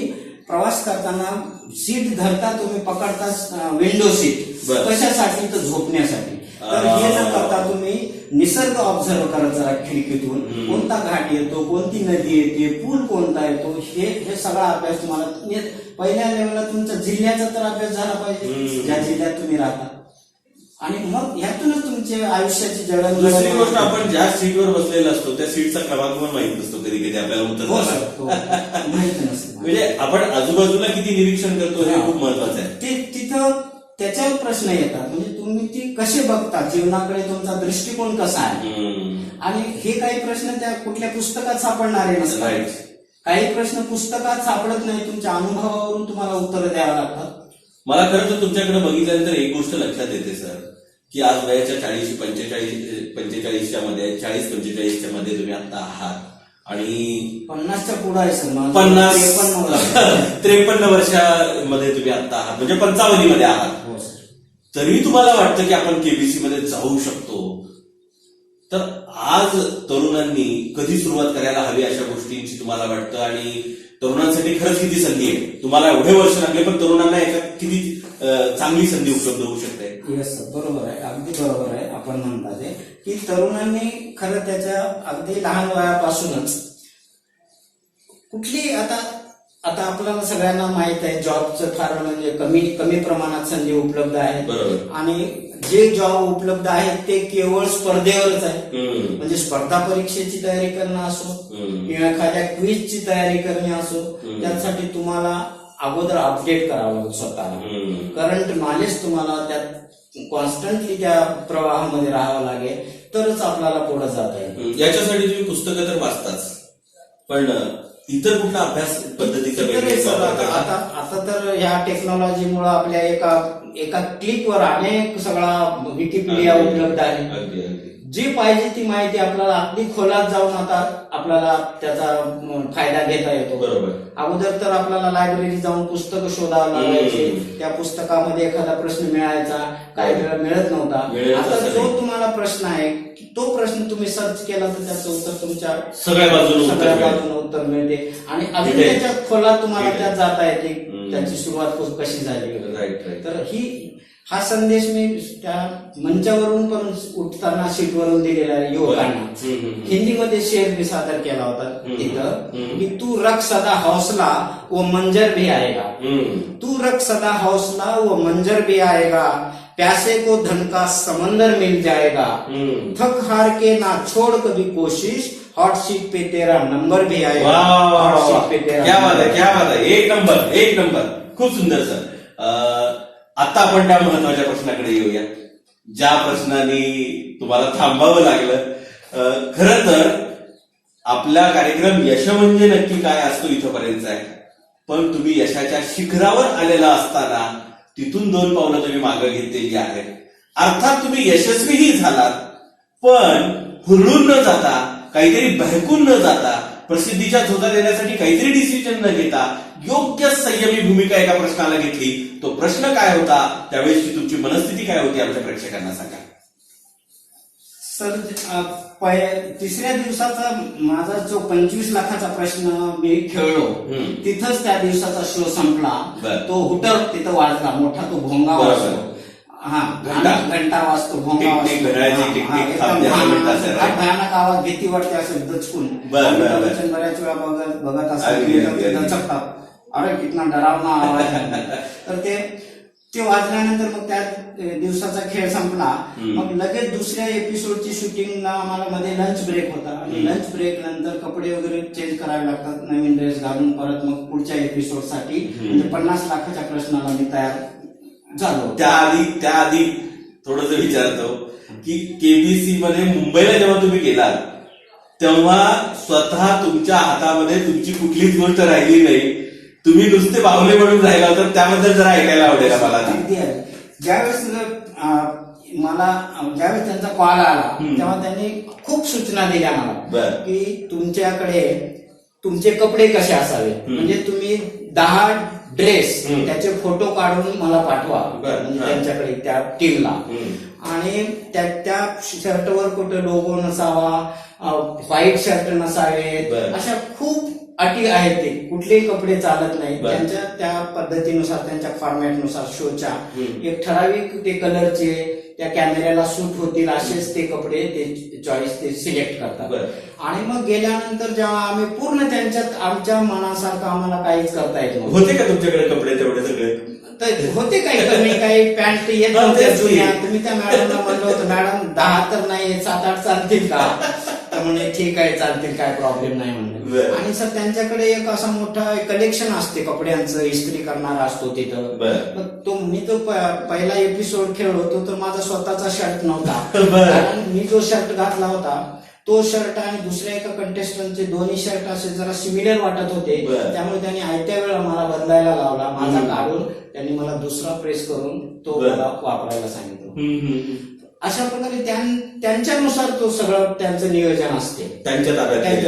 प्रवास करताना सीट धरता, तुम्ही पकडता विंडो सीट. बरं. कशासाठी? तर झोपण्यासाठी. तर हे न करता तुम्ही निसर्ग ऑब्झर्व करत जरा खिडकीतून, कोणता घाट येतो, कोणती नदी येते, पूल कोणता येतो, हे सगळा अभ्यास तुम्हाला पहिल्या लेवलला तुमच्या जिल्ह्याचा तर अभ्यास झाला पाहिजे, ज्या जिल्ह्यात तुम्ही राहता. आणि मग ह्यातूनच तुमच्या आयुष्याची दुसरी जडणघडण. गोष्ट, आपण ज्या सीटवर बसलेला असतो त्या सीटचा क्रमांक पण माहित नसतो कधी कधी आपल्याला हो उत्तर. सर, हो. माहिती नसतं. म्हणजे आपण आजूबाजूला किती निरीक्षण करतो हे खूप महत्वाचं आहे. ते तिथं त्याच्यावर प्रश्न येतात. म्हणजे तुम्ही ती कसे बघता, जीवनाकडे तुमचा दृष्टिकोन कसा आहे. आणि हे काही प्रश्न त्या कुठल्या पुस्तकात सापडणारे नसतात. Right. काही प्रश्न पुस्तकात सापडत नाही, तुमच्या अनुभवावरून तुम्हाला उत्तर द्यावं लागतात. मला खरं तर तुमच्याकडे बघितल्यानंतर एक गोष्ट लक्षात येते सर, की आज वयाच्या 45-45च्या मध्ये 40-45च्या मध्ये तुम्ही आता आहात आणि 50च्या पुढे आहे सर. 53 वर्षामध्ये तुम्ही आता आहात, म्हणजे 55 मध्ये आहात. हो सर. तरी तुम्हाला वाटतं की आपण केबीसी मध्ये जाऊ शकतो. तर आज तरुणांनी कधी सुरुवात करायला हवी अशा गोष्टींची तुम्हाला वाटतं? आणि तरुणांसाठी खरंच किती संधी आहे? तुम्हाला एवढे वर्ष लागले पण तरुणांना याच्यात किती चांगली संधी उपलब्ध होऊ शकते? येस सर, बरोबर आहे, अगदी बरोबर आहे. आपण म्हणता ते की तरुणांनी खरं त्याच्या अगदी लहान वयापासूनच कुठली आता आपल्याला सगळ्यांना माहित आहे जॉबचं फार म्हणजे कमी प्रमाणात संधी उपलब्ध आहेत. बरोबर. आणि जे जॉब उपलब्ध आहेत ते केवळ स्पर्धेवरच आहे. म्हणजे स्पर्धा परीक्षेची तयारी करणं असो किंवा एखाद्या क्विजची तयारी करणे असो, त्यासाठी तुम्हाला अगोदर अपडेट करावं लागेल स्वतःला. करंट नॉलेज तुम्हाला त्यात कॉन्स्टंटली त्या प्रवाहामध्ये राहावं लागेल, तरच आपल्याला पुढे जाता येईल. याच्यासाठी तुम्ही पुस्तकं तर वाचताच, पण इतर कुठला अभ्यास पद्धतीचा आता तर ह्या टेक्नॉलॉजीमुळे आपल्या एका क्लिकवर अनेक सगळा विकिपीडिया उपलब्ध आहे. जी पाहिजे ती माहिती आपल्याला अगदी खोलात जाऊन आता आपल्याला त्याचा फायदा घेता येतो. बरोबर. अगोदर तर आपल्याला लायब्ररी जाऊन पुस्तकं शोधावं लागायचे, त्या पुस्तकामध्ये एखादा प्रश्न मिळायचा, काही वेळा मिळत नव्हता. आता जो तुम्हाला प्रश्न आहे तो प्रश्न तुम्ही सर्च केला तर त्याचं उत्तर तुमच्या सगळ्या बाजूने उत्तर मिळते आणि अजून त्याच्यात खोलात तुम्हाला त्यात जाता येते, त्याची सुरुवात कशी झाली. तर हा संदेश मी त्या मंचावरून पण उठताना सीटवरून दिलेला आहे युवकांना. हिंदीमध्ये शेर भी सादर केला होता तिथं की तू रख सदा हौसला वो मंजर भी आएगा, तू रख सदा हौसला वो मंजर भी आएगा, प्यासे को धन का समंदर मिल जाएगा, थक हार के ना छोड़ कभी कोशिश, हॉट सीट पे तेरा नंबर भी आएगा. हॉट सीट पे तेरा क्या बात है, क्या बात है. एक नंबर. खूप सुंदर सर. आता आपण त्या महत्वाच्या प्रश्नाकडे येऊया, ज्या प्रश्नाने तुम्हाला थांबावं लागलं. खरं तर आपला कार्यक्रम यश म्हणजे नक्की काय असतो इथपर्यंत आहे, पण तुम्ही यशाच्या शिखरावर आलेला असताना तिथून 2 पावलं तुम्ही मागे घेतलेली आहेत. अर्थात तुम्ही यशस्वीही झालात, पण हुरळून न जाता, काहीतरी बहकून न जाता, प्रसिद्धीच्या झोता देण्यासाठी काहीतरी डिसिजन न घेता योग्य संयमी भूमिका एका प्रश्नाला घेतली. तो प्रश्न काय होता, त्यावेळेसची तुमची मनस्थिती काय होती, आमच्या प्रेक्षकांना सांगा. सर, तिसऱ्या दिवसाचा माझा जो 25 लाखाचा प्रश्न मी खेळलो, तिथंच त्या दिवसाचा शो संपला. तो हुटर तिथं वाजला, मोठा तो भोंगा वाजतो. घंटा वाजतो, भोंगा वाजतो, भयानक आवाज, भीती वाटते असं दचकून. बऱ्याच वेळा बघत असतात, दचकतात, अरे कितना डरावना आवाज. तर ते वाजल्यानंतर मग त्या दिवसाचा खेळ संपला. मग लगेच दुसऱ्या एपिसोडची शूटिंगला आम्हाला मध्ये लंच ब्रेक होता आणि लंच ब्रेक नंतर कपडे वगैरे चेंज करावे लागतात, नवीन ड्रेस घालून परत मग पुढच्या एपिसोडसाठी म्हणजे 50 लाखाच्या प्रश्नाला मी तयार झालो. त्याआधी थोडंसं विचारतो की केबीसी मध्ये मुंबईला जेव्हा तुम्ही गेलात तेव्हा स्वतः तुमच्या हातामध्ये तुमची कुठलीच गोष्ट राहिली नाही, तुम्ही नुसते बाहुले म्हणून राहिला, तर त्याबद्दल जरा ऐकायला आवडेल मला. ज्यावेळेस त्यांचा कॉल आला तेव्हा त्यांनी खूप सूचना दिल्या मला की तुमच्याकडे तुमचे कपडे कसे असावे, म्हणजे तुम्ही 10 ड्रेस त्याचे फोटो काढून मला पाठवा त्यांच्याकडे त्या टीमला. आणि त्या शर्टवर कुठे लोगो नसावा, व्हाईट शर्ट नसावे, अशा खूप अटी आहेत. ते कुठलेही कपडे चालत नाही, त्यांच्या त्या पद्धतीनुसार त्यांच्या फॉर्मॅटनुसार शोच्या एक ठराविक ते कलरचे त्या कॅमेऱ्याला सूट होतील असेच ते कपडे ते चॉईस ते सिलेक्ट करतात. आणि मग गेल्यानंतर जेव्हा आम्ही पूर्ण त्यांच्यात आमच्या मनासारखं आम्हाला काहीच करता येत नव्हतं. होते का तुमच्याकडे कपडे तेवढे सगळे? तर होते काही कमी, काही पॅन्ट येत नव्हत्या जुन्या. तुम्ही त्या मॅडमला म्हणलं होतं, मॅडम 10 तर नाही 7-8 चालतील का? तर म्हणे ठीक आहे चालतील, काय प्रॉब्लेम नाही म्हणले. आणि सर त्यांच्याकडे एक असा मोठा कलेक्शन असते कपड्यांचं, इस्त्री करणारा असतो तिथं. मग मी तो पहिला एपिसोड खेळलो होतो तर माझा स्वतःचा शर्ट नव्हता, कारण मी जो शर्ट घातला होता तो शर्ट आणि दुसऱ्या एका कंटेस्टंटचे दोन्ही शर्ट असे जरा सिमिलर वाटत होते, त्यामुळे त्यांनी आयत्या वेळा मला बदलायला लावला. माझा काढून त्यांनी मला दुसरा प्रेस करून तो मला वापरायला सांगितलं. अशा प्रकारे त्यांच्यानुसार तो सगळं त्यांचं नियोजन असते.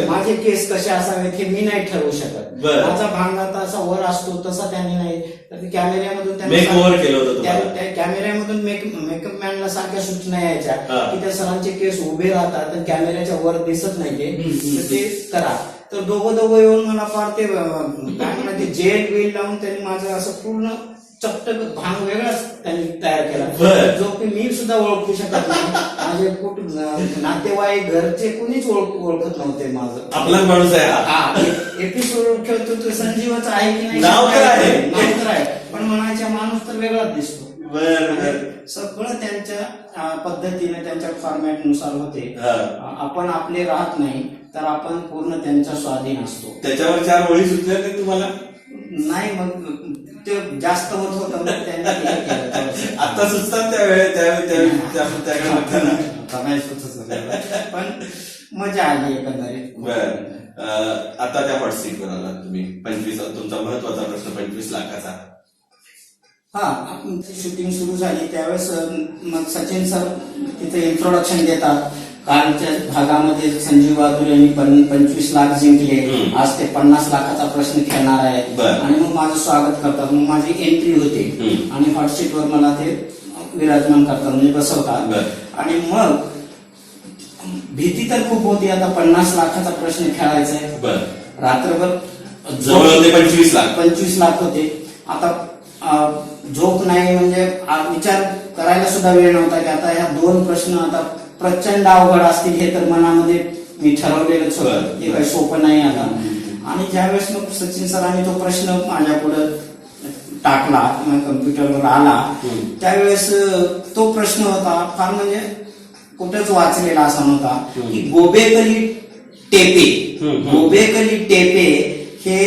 माझे केस कसे असावेत हे मी नाही ठरवू शकत, माझा भांगात असा वर असतो तसा त्यांनी नाही. तर कॅमेऱ्यामधून कॅमेऱ्यामधून मेकअप मॅनला सारख्या सूचना यायच्या की त्या सरांचे केस उभे राहतात तर कॅमेऱ्याच्या वर दिसत नाही, ते करा. तर दोघं येऊन मला पाडते काय म्हणते जेल वेल लावून त्यांनी माझं असं पूर्ण चपटक भांग वेगळाच त्यांनी तयार केला, जो की मी सुद्धा ओळखू शकत नाही. माझे नातेवाईक घरचे कुणीच ओळखत नव्हते माझं. आपलाच माणूस आहे. एपिसोड खेळतो तो संजीवच आहे की नाही, नाव तर आहे, पण म्हणायचा माणूस तर वेगळाच दिसतो. सगळं त्यांच्या पद्धतीने त्यांच्या फॉर्मॅट नुसार होते. आपण आपले राहत नाही तर आपण पूर्ण त्यांच्या स्वाधीन असतो. त्याच्यावर 4 ओळी सुचल्या ते तुम्हाला नाही, मग ते जास्त होत होतं त्यांनी आता सुचतात त्यावेळेस पण मजा आली एकंदरीत. आता त्या हॉट सीटवर आलात तुम्ही, 25 तुमचा महत्वाचा प्रश्न 25 लाखाचा. शूटिंग सुरू झाली त्यावेळेस मग सचिन सर तिथे इंट्रोडक्शन देतात कालच्या भागामध्ये संजीव बहादूर यांनी 25 लाख जिंकले, आज ते 50 लाखाचा प्रश्न खेळणार आहे. आणि मग माझं स्वागत करतात, मग माझी एंट्री होते आणि हॉटशीटवर मला ते विराजमान करतात, म्हणजे बसवतात. आणि मग भीती तर खूप होती, आता 50 लाखाचा प्रश्न खेळायचा आहे. रात्रभर जवळ होते 25 लाख होते. आता झोप नाही, म्हणजे विचार करायला सुद्धा वेळ नव्हता की आता ह्या 2 प्रश्न आता प्रचंड अवघड असतील, हे तर मनामध्ये मी ठरवलेलंच होतं, हे काही सोपं नाही आता. आणि ज्यावेळेस मग सचिन सरांनी तो प्रश्न माझ्या पुढे टाकला किंवा कम्प्युटरवर आला, त्यावेळेस तो प्रश्न होता फार म्हणजे कुठेच वाचलेला असा नव्हता की गोबेकली टेपे हे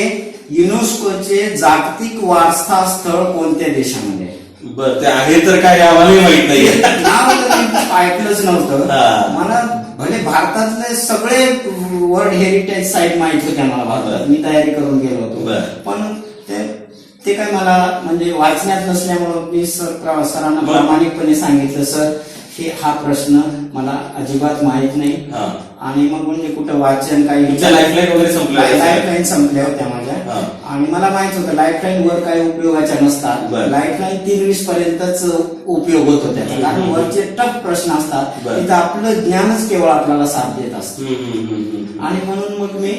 युनेस्कोचे जागतिक वारसा स्थळ कोणत्या देशामध्ये? बरं, ते आहे तर काय आम्हालाही माहित नाही, नाव तर ऐकलंच नव्हतं मला. भले भारतातले सगळे वर्ल्ड हेरिटेज साईट माहित होत्या मला भारतात, मी तयारी करून गेलो होतो, पण ते काय मला म्हणजे वाचण्यात नसल्यामुळं मी सरांना प्रामाणिकपणे सांगितलं, सर हा प्रश्न मला अजिबात माहित नाही. आणि मग म्हणजे कुठं वाचन काही लाईफलाईन संपल्या होत्या माझ्या, आणि मला माहित होतं लाईफलाईन वर काही उपयोगाच्या नसतात, लाईफलाईन 320 पर्यंतच उपयोग होत होत्या, कारण वरचे टफ प्रश्न असतात, तिथं आपलं ज्ञानच केवळ आपल्याला साथ देत असतं. आणि म्हणून मग मी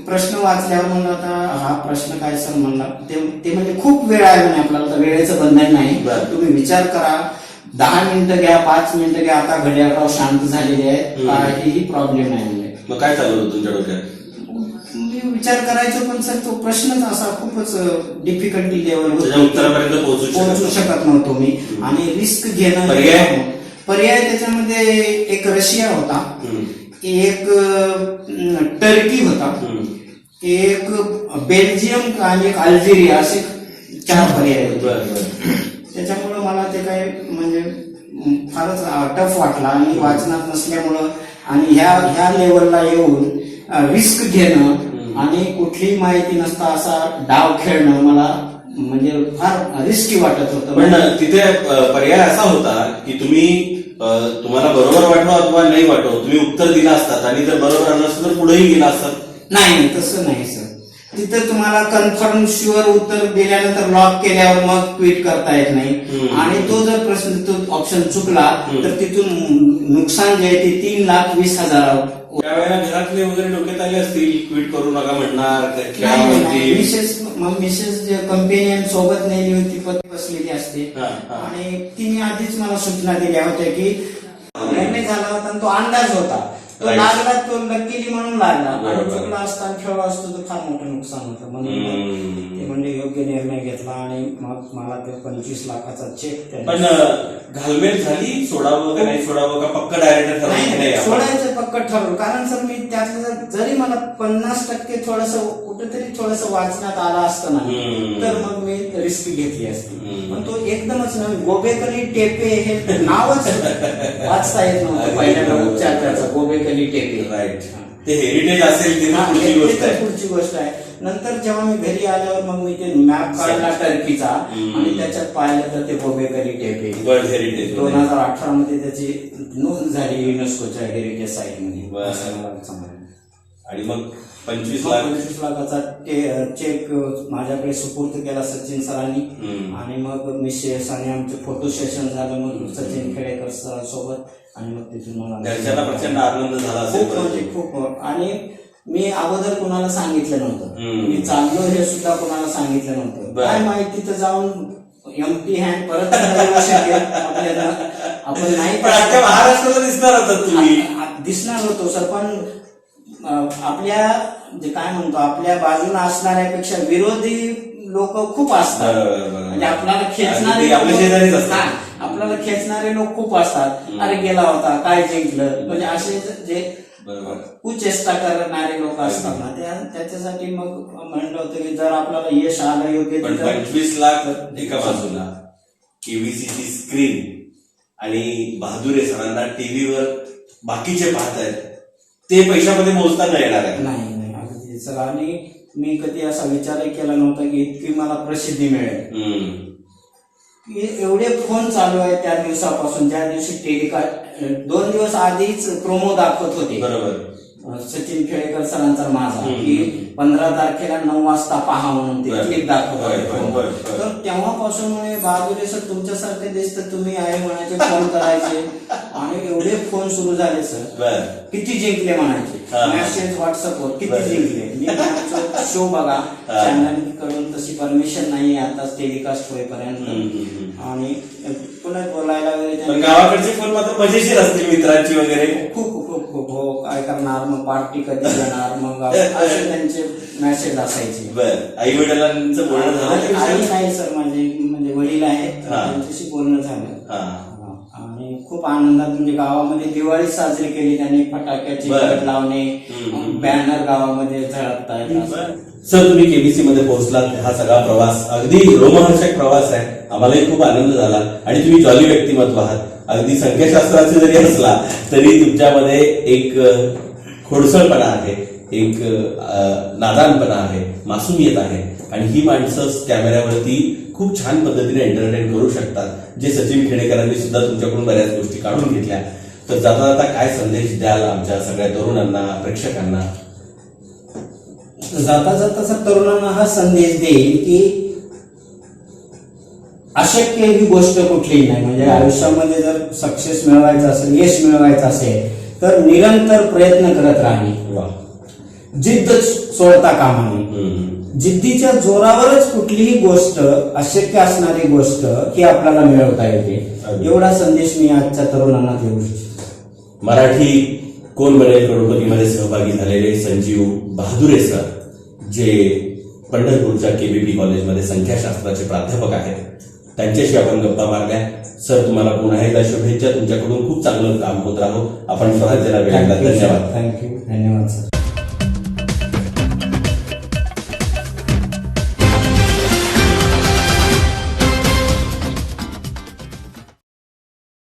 प्रश्न वाचल्यावर म्हणलं आता हा प्रश्न काय सर म्हणला, ते म्हणजे खूप वेळ आहे म्हणे आपल्याला, तर वेळेचं बंधन नाही, तुम्ही विचार करा, 10 मिनिटं घ्या, 5 मिनिटं घ्या, आता घड्याळराव शांत झालेले आहे, काहीही प्रॉब्लेम नाही म्हणजे. मग काय चालू होतं तुमच्या डोक्यात? मी विचार करायचो, पण सर तो प्रश्नच असा खूपच डिफिकल्टी लेवल उत्तरापर्यंत पोहोचू शकत नव्हतो मी. आणि रिस्क घेणं, पर्याय त्याच्यामध्ये एक रशिया होता, एक टर्की होता, एक बेल्जियम आणि एक अल्जेरिया, असे 4 पर्याय होते. त्याच्यामुळं मला ते काय म्हणजे फारच टफ वाटला, आणि वाचनात नसल्यामुळं आणि ह्या लेवलला येऊन रिस्क घेणं आणि कुठलीही माहिती नसता असा डाव खेळणं मला म्हणजे फार रिस्की वाटत होतं. पण तिथे पर्याय असा होता की तुम्हाला बरोबर वाटवा अथवा नाही वाटव, तुम्ही उत्तर दिलं असतात, आणि जर बरोबर आलं असतं तर पुढेही गेला असतात. नाही, तसं नाही सर. तिथं तुम्हाला कन्फर्म शुअर उत्तर दिल्यानंतर लॉक केल्यावर मग ट्विट करता येत नाही, आणि तो जर प्रश्न तो ऑप्शन चुकला तर तिथून नुकसान जे आहे ते 3,20,000. त्यावेळेला घरातले वगैरे डोक्यात आले असतील, ट्विट करू नका म्हणणार, मिसेस जे कंपेनियन सोबत नेली होती, पती बसलेली असते, आणि तिने आधीच मला सूचना दिल्या होत्या की निर्णय झाला होता आणि तो अंदाज होता, तो लागला, तो लकीली म्हणून लागला, आणि चुकला असता खेळ असतो तर फार मोठं नुकसान होतं. म्हणून ते म्हणजे योग्य निर्णय घेतला, आणि मग मला ते 25 लाखाचा चेक. पण घालमेल झाली, सोडावं का नाही सोडावं, का पक्क डायरेक्ट ठरवलं? सोडायचं पक्क ठरवलं, कारण सर मी त्यातलं जरी मला 50% कुठेतरी थोडस वाचण्यात आलं असतं ना, तर मग मी रिस्क घेतली असती. पण तो एकदमच नवीन गोबेकली टेपे हे नावच वाचता येत नव्हतं पहिल्यांदा, उच्चार त्याचा गोबेकली टेपे. राईट, ते हेरिटेज असेल पुढची गोष्ट आहे. नंतर जेव्हा मी घरी आल्यावर मग मी ते मॅप काढला टर्कीचा, आणि त्याच्यात पाहिलं तर ते गोबेकली टेपे वर्ल्ड हेरिटेज 2018 मध्ये त्याची नोंद झाली युनेस्कोच्या हेरिटेज साईट मध्ये, असं मला समजलं. आणि मग 25 लाखाचा चेक माझ्याकडे सुपूर्द केला सचिन सरांनी, आणि मग मिसेस आणि आमचे फोटो सेशन झालं मग सचिन खेडेकर सोबत, आणि मग तिथून मला प्रचंड आनंद झाला असेल. खूप. आणि मी अगोदर कुणाला सांगितलं नव्हतं, मी चाललो हे सुद्धा कुणाला सांगितलं नव्हतं. काय माहिती तिथं जाऊन एम्प्टी हँड परत आपल्याला आपण नाही महाराष्ट्राला दिसणार होता तुम्ही, दिसणार होतो सर, पण आपल्या जे काय म्हणतो आपल्या बाजूला असणाऱ्यापेक्षा विरोधी लोक खूप असतात, म्हणजे आपल्याला खेचणारे लोक खूप असतात. अरे गेला होता, काय जिंकलं, म्हणजे असे जे कुचेष्टा करणारे लोक असतात ना, त्याच्यासाठी मग म्हणलं होतं की जर आपल्याला यश आलं योग्य, 25 लाख एका बाजूला, केबीसीची स्क्रीन, आणि बहादुरे सरांना टीव्हीवर बाकीचे पाहत आहेत, ते पैशामध्ये मोजता नाही येणार आहे. नाही अगदी सर. आणि मी कधी असा विचारही केला नव्हता की इतकी मला प्रसिद्धी मिळेल. की एवढे फोन चालू आहे त्या दिवसापासून, ज्या दिवशी टेलिकास्ट 2 दिवस आधीच प्रोमो दाखवत होते बरोबर. सचिन खेडेकर सरांचा माझा की 15 तारखेला 9 वाजता पहा म्हणून ते क्लिप दाखवत होते. तर तेव्हापासून बहादुरी सर तुमच्यासारखे दिसतं, तुम्ही आहे म्हणायचे, फोन करायचे आणि एवढे फोन सुरू झाले सर. किती जिंकले म्हणायचे, मेसेज व्हॉट्सअपवर किती जिंकले. मी शो बघा चॅनल कडून तशी परमिशन नाही आताच टेलिकास्ट होईपर्यंत, आणि पुन्हा बोलायला वगैरे गावाकडचे फोन मात्र मजेशीर असतील मित्रांची वगैरे. खूप खूप खूप हो, काय करणार मग, पार्टी कधी येणार मग, असे त्यांचे मेसेज असायचे. बरं, आई वडिलांचं बोलणं झालं? आई नाही सर, म्हणजे वडील आहेत, त्यांच्याशी बोलणं झालं आणि खूप आनंदात, म्हणजे गावामध्ये दिवाळी साजरी केली त्यांनी, फटाक्याची गट लावणे, बॅनर गावामध्ये झळकतायत. सर, तुम्ही केबीसी मध्ये पोहोचलात, हा सगळा प्रवास अगदी रोमहर्षक प्रवास आहे, आम्हालाही खूप आनंद झाला. आणि तुम्ही जॉली व्यक्तिमत्व आहात. अगदी संख्याशास्त्राचे जरी असला तरी तुमच्यामध्ये एक खोडसळपणा आहे, एक नादानपणा आहे, मासूमियत आहे, आणि ही माणसं कॅमेऱ्यावरती खूप छान पद्धतीने एंटरटेन करू शकतात, जे सचिन खेडेकरांनी सुद्धा तुमच्याकडून बऱ्याच गोष्टी काढून घेतल्या. तर जाता जाता काय संदेश द्याल आमच्या सगळ्या तरुणांना, प्रेक्षकांना? जाता जाता सर तरुणांना हा संदेश देईल की अशक्य ही गोष्ट कुठलीही नाही. म्हणजे आयुष्यामध्ये जर सक्सेस मिळवायचं असेल, यश मिळवायचं असेल तर निरंतर प्रयत्न करत राहणे, जिद्द सोडता कामा नये. जिद्दीच्या जोरावरच कुठलीही गोष्ट, अशक्य असणारी गोष्ट ही आपल्याला मिळवता येते. एवढा संदेश मी आजच्या तरुणांना देऊ इच्छितो. मराठी कोण बनेल करोडपतीमध्ये सहभागी झालेले संजीव बहादुरे सर, जे पंढरपूरच्या केबीपी कॉलेजमध्ये संख्याशास्त्राचे प्राध्यापक आहेत, त्यांच्याशी आपण गप्पा मारल्या. सर, तुम्हाला पुन्हा एकदा शुभेच्छा. तुमच्याकडून खूप चांगलं काम होत राहो. आपण स्वतःला वेळ दिला, धन्यवाद. थँक्यू, धन्यवाद सर.